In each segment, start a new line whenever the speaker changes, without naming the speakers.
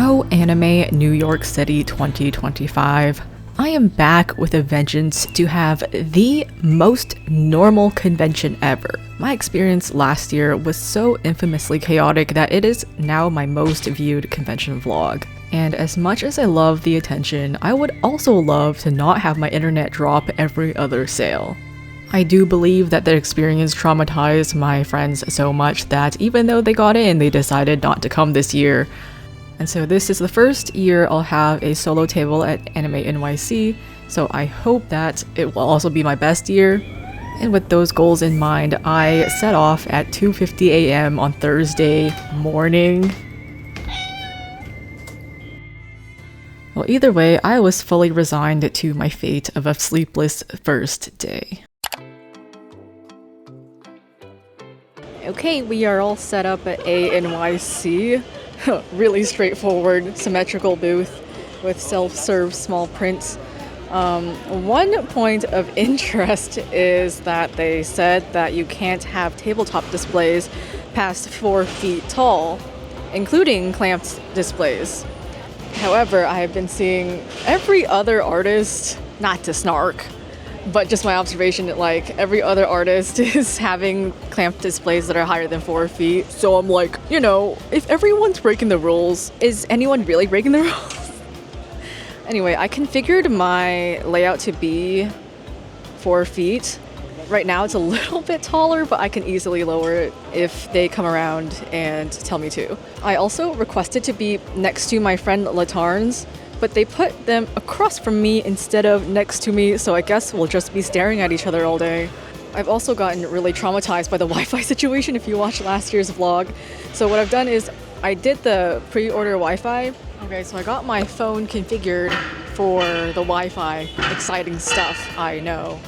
Hello Anime New York City 2025. I am back with a vengeance to have the most normal convention ever. My experience last year was so infamously chaotic that it is now my most viewed convention vlog. And as much as I love the attention, I would also love to not have my internet drop every other sale. I do believe that the experience traumatized my friends so much that even though they got in, they decided not to come this year. And so this is the first year I'll have a solo table at Anime ANYC, so I hope that it will also be my best year. And with those goals in mind, I set off at 2:50 a.m. on Thursday morning. Well, either way, I was fully resigned to my fate of a sleepless first day. Okay, we are all set up at ANYC. Really straightforward, symmetrical booth with self-serve small prints. One point of interest is that they said that you can't have tabletop displays past 4 feet tall, including clamped displays. However, I have been seeing every other artist, not to snark, but just my observation that like every other artist is having clamped displays that are higher than 4 feet. So I'm like, you know, if everyone's breaking the rules, is anyone really breaking the rules? Anyway, I configured my layout to be 4 feet. Right now it's a little bit taller, but I can easily lower it if they come around and tell me to. I also requested to be next to my friend Latarn's, but they put them across from me instead of next to me, so I guess we'll just be staring at each other all day. I've also gotten really traumatized by the Wi-Fi situation if you watched last year's vlog. So what I've done is I did the pre-order Wi-Fi. Okay, so I got my phone configured for the Wi-Fi. Exciting stuff, I know.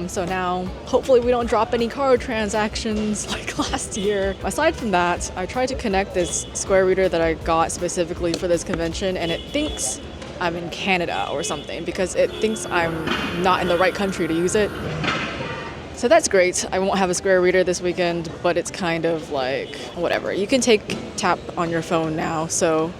So now, hopefully we don't drop any card transactions like last year. Aside from that, I tried to connect this Square reader that I got specifically for this convention, and it thinks I'm in Canada or something because it thinks I'm not in the right country to use it. So that's great. I won't have a Square reader this weekend, but it's kind of like, whatever. You can tap on your phone now, so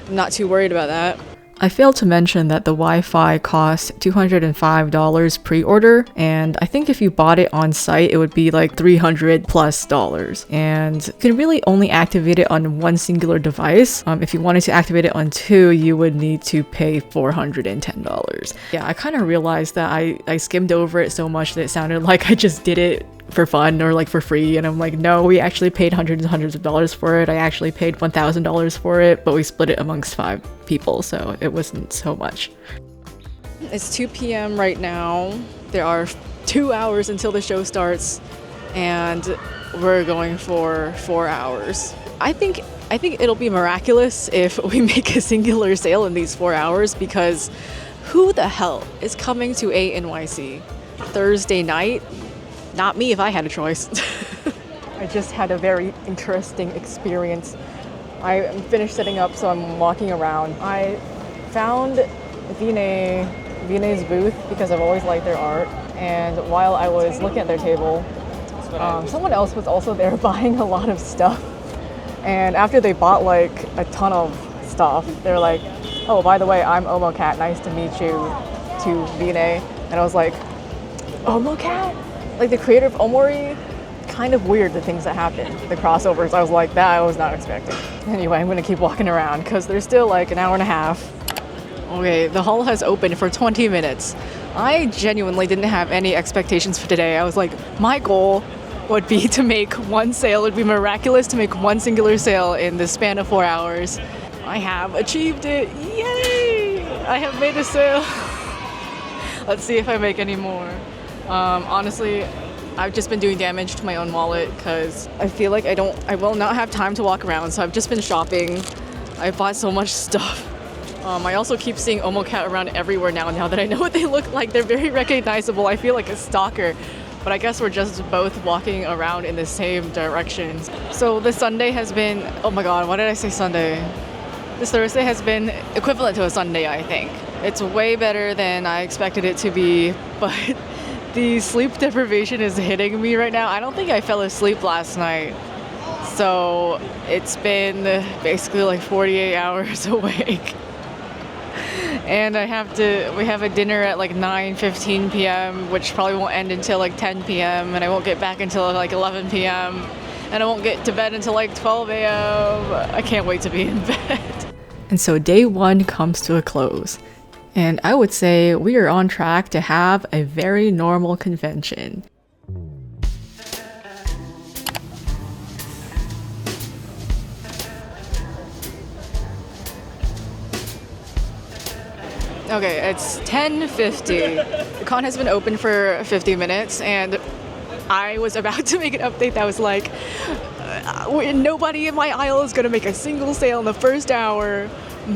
I'm not too worried about that. I failed to mention that the Wi-Fi costs $205 pre-order, and I think if you bought it on site, it would be like $300+. And you can really only activate it on one singular device. If you wanted to activate it on 2, you would need to pay $410. Yeah, I kind of realized that I skimmed over it so much that it sounded like I just did it for fun or like for free, and I'm like, no, we actually paid hundreds and hundreds of dollars for it. I actually paid $1,000 for it, but we split it amongst 5 people, so it wasn't so much. It's 2 p.m. right now. There are 2 hours until the show starts, and we're going for 4 hours. I think it'll be miraculous if we make a singular sale in these 4 hours, because who the hell is coming to ANYC Thursday night? Not me if I had a choice. I just had a very interesting experience. I finished setting up, so I'm walking around. I found Vine's booth because I've always liked their art. And while I was looking at their table, someone else was also there buying a lot of stuff. And after they bought like a ton of stuff, they're like, oh, by the way, I'm OmoCat, nice to meet you, to Vine. And I was like, OmoCat? Like the creator of Omori? Kind of weird, the things that happen, the crossovers. I was like, that I was not expecting. Anyway, I'm gonna keep walking around because there's still like an hour and a half. Okay, the hall has opened for 20 minutes. I genuinely didn't have any expectations for today. I was like, my goal would be to make one sale. It'd be miraculous to make one singular sale in the span of 4 hours. I have achieved it. Yay! I have made a sale. Let's see if I make any more. Honestly, I've just been doing damage to my own wallet because I feel like I will not have time to walk around, so I've just been shopping. I bought so much stuff. I also keep seeing OmoCat around everywhere now that I know what they look like. They're very recognizable. I feel like a stalker, but I guess we're just both walking around in the same direction. So the Sunday has been, oh my god, why did I say Sunday? This Thursday has been equivalent to a Sunday, I think. It's way better than I expected it to be, but the sleep deprivation is hitting me right now. I don't think I fell asleep last night. So it's been basically like 48 hours awake. And we have a dinner at like 9:15 p.m., which probably won't end until like 10 p.m. And I won't get back until like 11 p.m. And I won't get to bed until like 12 a.m. I can't wait to be in bed. And so day one comes to a close. And I would say we are on track to have a very normal convention. Okay, it's 10:50. The con has been open for 50 minutes, and I was about to make an update that was like, nobody in my aisle is gonna make a single sale in the first hour,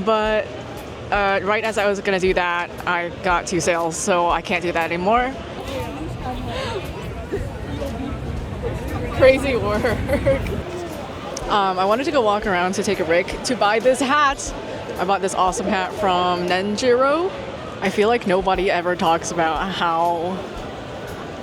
but right as I was gonna do that, I got 2 sales, so I can't do that anymore. Crazy work. I wanted to go walk around to take a break to buy this hat. I bought this awesome hat from Nenjiro. I feel like nobody ever talks about how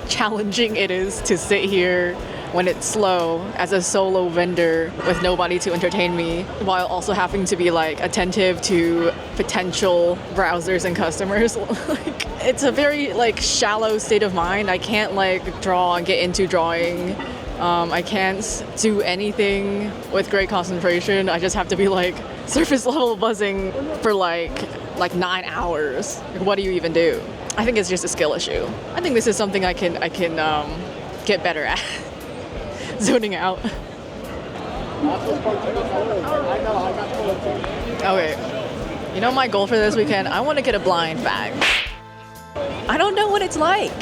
challenging it is to sit here when it's slow as a solo vendor with nobody to entertain me, while also having to be like attentive to potential browsers and customers. Like, it's a very like shallow state of mind. I can't like draw and get into drawing. I can't do anything with great concentration. I just have to be like surface level buzzing for like 9 hours. Like, what do you even do? I think it's just a skill issue. I think this is something I can get better at. Zoning out. Okay. You know my goal for this weekend? I want to get a blind bag. I don't know what it's like.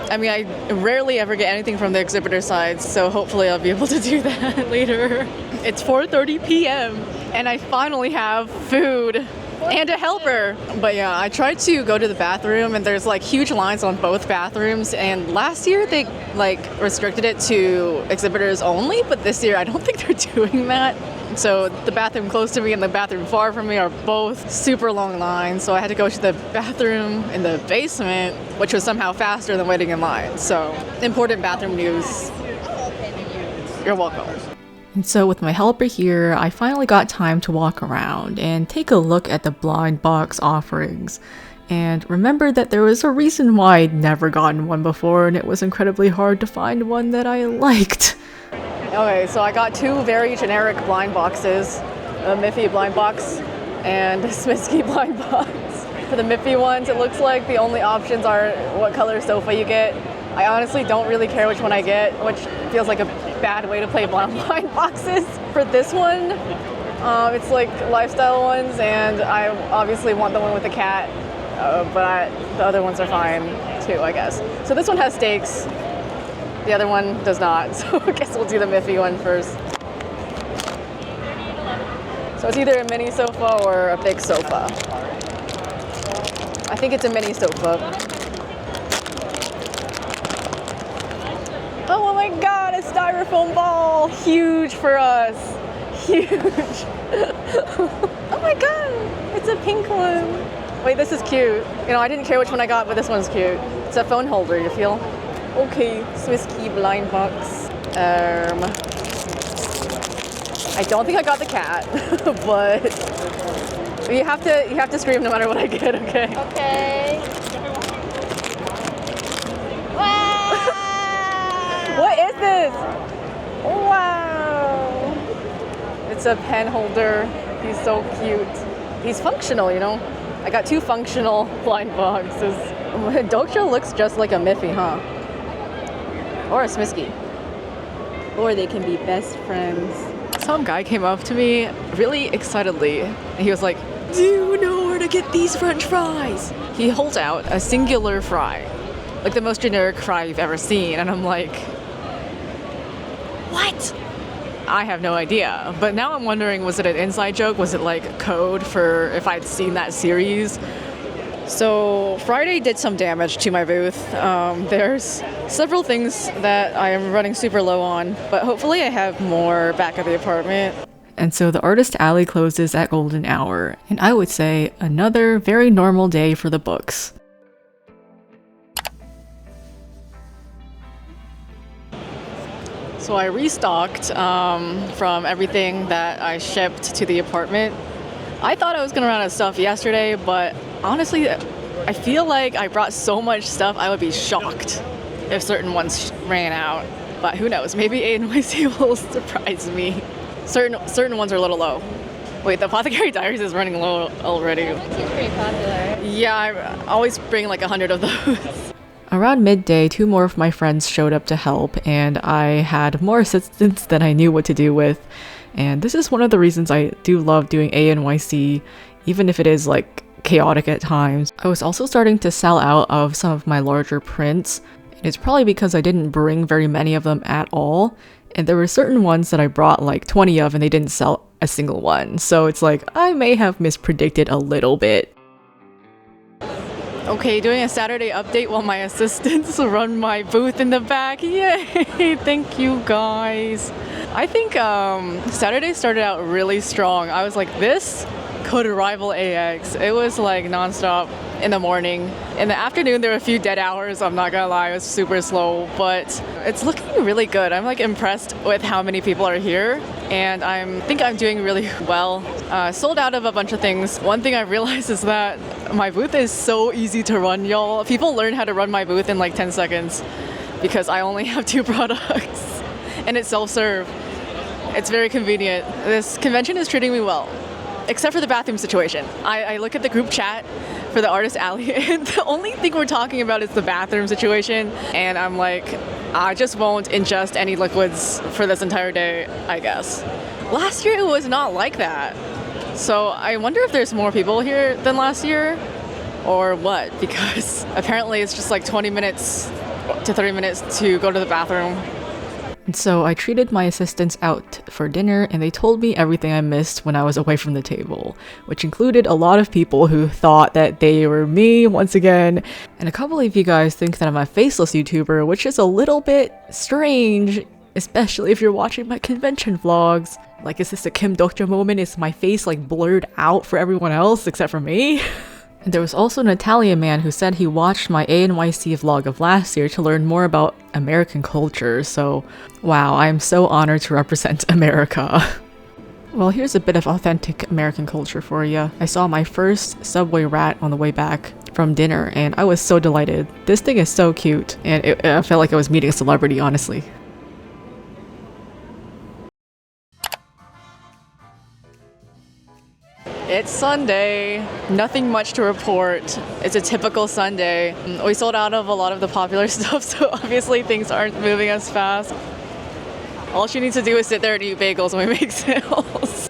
I mean, I rarely ever get anything from the exhibitor side, so hopefully I'll be able to do that later. It's 4:30 p.m. and I finally have food and a helper. But yeah, I tried to go to the bathroom and there's like huge lines on both bathrooms, and last year they like restricted it to exhibitors only, but this year I don't think they're doing that. So the bathroom close to me and the bathroom far from me are both super long lines, so I had to go to the bathroom in the basement, which was somehow faster than waiting in line. So important bathroom news. You're welcome. And so with my helper here, I finally got time to walk around and take a look at the blind box offerings. And remember that there was a reason why I'd never gotten one before, and it was incredibly hard to find one that I liked. Okay, so I got 2 very generic blind boxes, a Miffy blind box and a Smisky blind box. For the Miffy ones, it looks like the only options are what color sofa you get. I honestly don't really care which one I get, which feels like a bad way to play blind boxes. For this one, it's like lifestyle ones, and I obviously want the one with the cat, but the other ones are fine too, I guess. So this one has stakes. The other one does not, so I guess we'll do the Miffy one first. So it's either a mini sofa or a big sofa. I think it's a mini sofa. Oh my god, a styrofoam ball! Huge for us. Huge. Oh my god, it's a pink one. Wait, this is cute. You know, I didn't care which one I got, but this one's cute. It's a phone holder, you feel? Okay, Swiss key blind box. I don't think I got the cat, but you have to scream no matter what I get, okay?
Okay. Wow!
What is this? Wow! It's a pen holder. He's so cute. He's functional, you know? I got 2 functional blind boxes. Dokyo looks just like a Miffy, huh? Or a Smisky. Or they can be best friends. Some guy came up to me really excitedly, and he was like, "Do you know where to get these French fries?" He holds out a singular fry, like the most generic fry you've ever seen, and I'm like, what? I have no idea. But now I'm wondering, was it an inside joke? Was it like code for if I'd seen that series? So Friday did some damage to my booth. There's several things that I am running super low on, but hopefully I have more back at the apartment. And so the artist alley closes at golden hour, and I would say another very normal day for the books. So I restocked from everything that I shipped to the apartment. I thought I was gonna run out of stuff yesterday, but honestly, I feel like I brought so much stuff I would be shocked if certain ones ran out. But who knows? Maybe ANYC will surprise me. Certain ones are a little low. Wait, the Apothecary Diaries is running low already.
It's pretty popular.
Yeah, I always bring like 100 of those. Around midday, 2 more of my friends showed up to help, and I had more assistance than I knew what to do with. And this is one of the reasons I do love doing ANYC, even if it is like chaotic at times. I was also starting to sell out of some of my larger prints, and it's probably because I didn't bring very many of them at all. And there were certain ones that I brought like 20 of and they didn't sell a single one. So it's like, I may have mispredicted a little bit. Okay, doing a Saturday update while my assistants run my booth in the back. Yay! Thank you guys. I think Saturday started out really strong. I was like, this could rival AX. It was like nonstop in the morning. In the afternoon, there were a few dead hours. I'm not gonna lie, it was super slow, but it's looking really good. I'm like impressed with how many people are here, and I think I'm doing really well. Sold out of a bunch of things. One thing I realized is that my booth is so easy to run, y'all. People learn how to run my booth in like 10 seconds because I only have 2 products and it's self-serve. It's very convenient. This convention is treating me well, except for the bathroom situation. I look at the group chat for the artist alley and the only thing we're talking about is the bathroom situation, and I'm like, I just won't ingest any liquids for this entire day, I guess. Last year it was not like that. So I wonder if there's more people here than last year or what, because apparently it's just like 20 minutes to 30 minutes to go to the bathroom. And so I treated my assistants out for dinner and they told me everything I missed when I was away from the table, which included a lot of people who thought that they were me once again. And a couple of you guys think that I'm a faceless YouTuber, which is a little bit strange, especially if you're watching my convention vlogs. Like, is this a Kim Dokja moment? Is my face like blurred out for everyone else except for me? And there was also an Italian man who said he watched my ANYC vlog of last year to learn more about American culture, so wow, I'm so honored to represent America. Well, here's a bit of authentic American culture for you. I saw my first subway rat on the way back from dinner and I was so delighted. This thing is so cute and I felt like I was meeting a celebrity, honestly. It's Sunday. Nothing much to report. It's a typical Sunday. We sold out of a lot of the popular stuff, so obviously things aren't moving as fast. All she needs to do is sit there and eat bagels when we make sales.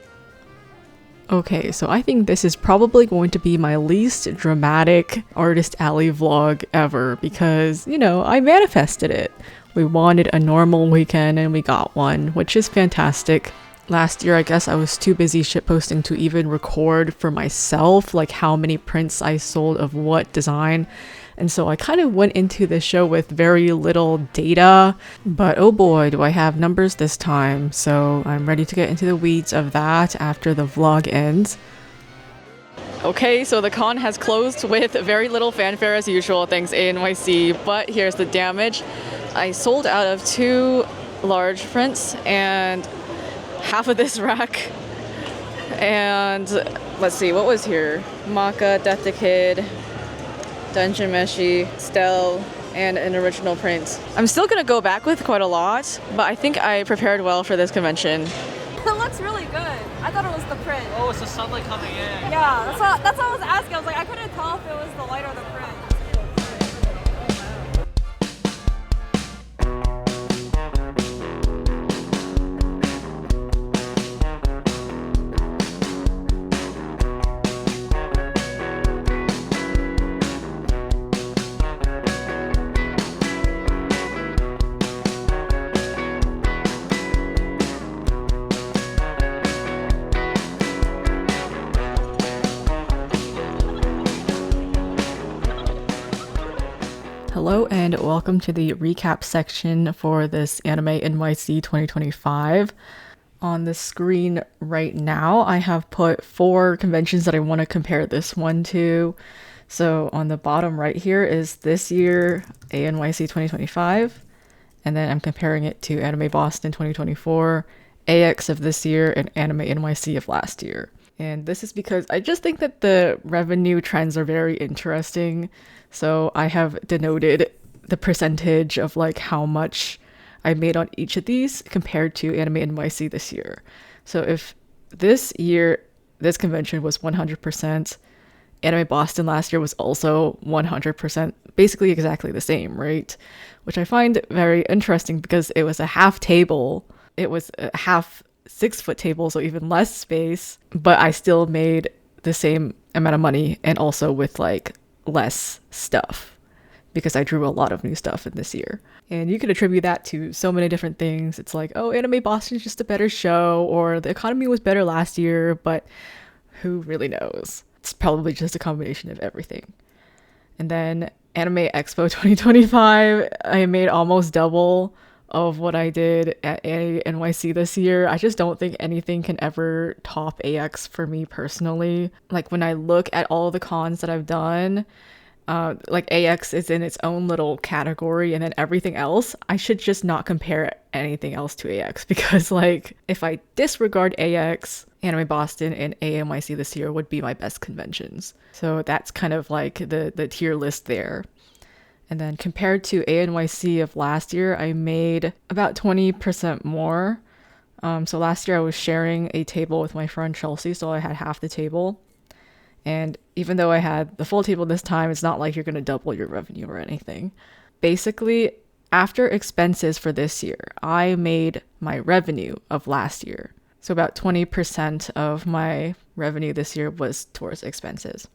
Okay, so I think this is probably going to be my least dramatic Artist Alley vlog ever because, you know, I manifested it. We wanted a normal weekend and we got one, which is fantastic. Last year, I guess I was too busy shitposting to even record for myself, like how many prints I sold of what design. And so I kind of went into the show with very little data, but oh boy, do I have numbers this time. So I'm ready to get into the weeds of that after the vlog ends. Okay, so the con has closed with very little fanfare as usual, thanks ANYC, but here's the damage. I sold out of 2 large prints and half of this rack, and let's see, what was here? Maka, Death the Kid, Dungeon Meshi, Stell, and an original print. I'm still gonna go back with quite a lot, but I think I prepared well for this convention.
It looks really good. I thought it was the print.
Oh, it's the sunlight coming in.
Yeah, that's what I was asking. I was like, I couldn't tell if it was the light or the print.
Hello and welcome to the recap section for this Anime NYC 2025. On the screen right now, I have put 4 conventions that I want to compare this one to. So on the bottom right here is this year ANYC 2025, and then I'm comparing it to Anime Boston 2024, AX of this year, and Anime NYC of last year. And this is because I just think that the revenue trends are very interesting. So I have denoted the percentage of like how much I made on each of these compared to Anime NYC this year. So if this year, this convention was 100%, Anime Boston last year was also 100%, basically exactly the same, right? Which I find very interesting because it was a half table. It was a half 6-foot table, so even less space, but I still made the same amount of money and also with like less stuff because I drew a lot of new stuff in this year. And you could attribute that to so many different things. It's like, oh, Anime Boston's just a better show, or the economy was better last year, but who really knows? It's probably just a combination of everything. And then Anime Expo 2025, I made almost double of what I did at ANYC this year. I just don't think anything can ever top AX for me personally. Like when I look at all the cons that I've done, like AX is in its own little category, and then everything else, I should just not compare anything else to AX, because like if I disregard AX, Anime Boston and ANYC this year would be my best conventions. So that's kind of like the tier list there. And then compared to ANYC of last year, I made about 20% more. So last year I was sharing a table with my friend Chelsea, so I had half the table. And even though I had the full table this time, it's not like you're going to double your revenue or anything. Basically, after expenses for this year, I made my revenue of last year. So about 20% of my revenue this year was towards expenses.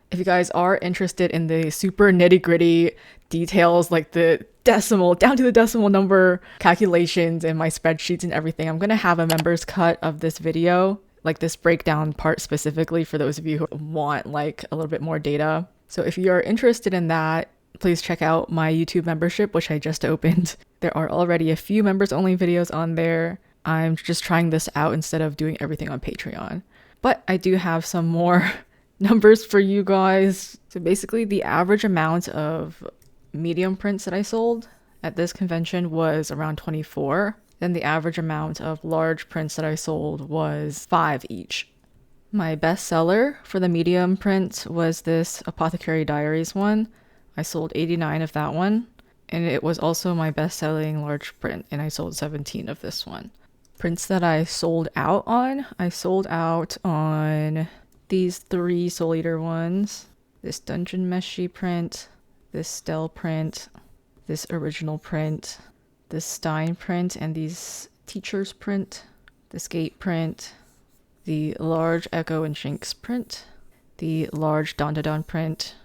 If you guys are interested in the super nitty-gritty details, like the decimal, down to the decimal number calculations and my spreadsheets and everything, I'm going to have a members cut of this video, like this breakdown part specifically for those of you who want like a little bit more data. So if you are interested in that, please check out my YouTube membership, which I just opened. There are already a few members only videos on there. I'm just trying this out instead of doing everything on Patreon. But I do have some more numbers for you guys. So basically the average amount of medium prints that I sold at this convention was around 24. Then the average amount of large prints that I sold was 5 each. My best seller for the medium print was this Apothecary Diaries one. I sold 89 of that one. And it was also my best selling large print, and I sold 17 of this one. Prints that I sold out on these 3 Soul Eater ones, this Dungeon Meshi print, this Stell print, this original print, this Stein print, and these Teachers print, this Gate print, the large Echo and Shinx print, the large Dondadon print,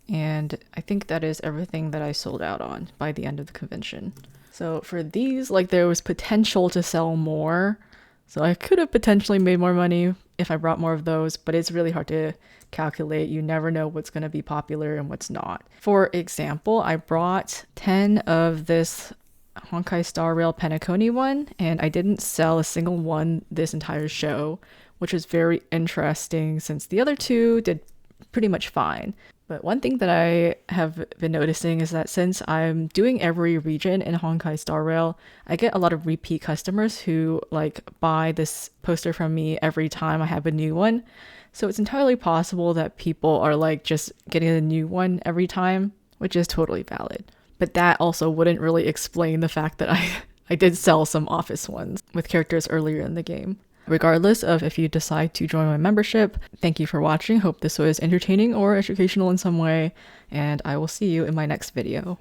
and I think that is everything that I sold out on by the end of the convention. So for these, like, there was potential to sell more. So I could have potentially made more money if I brought more of those, but it's really hard to calculate. You never know what's going to be popular and what's not. For example, I brought 10 of this Honkai Star Rail Penacony one, and I didn't sell a single one this entire show, which was very interesting since the other 2 did pretty much fine. But one thing that I have been noticing is that since I'm doing every region in Honkai Star Rail, I get a lot of repeat customers who like buy this poster from me every time I have a new one. So it's entirely possible that people are like just getting a new one every time, which is totally valid. But that also wouldn't really explain the fact that I did sell some office ones with characters earlier in the game. Regardless of if you decide to join my membership, thank you for watching. Hope this was entertaining or educational in some way, and I will see you in my next video.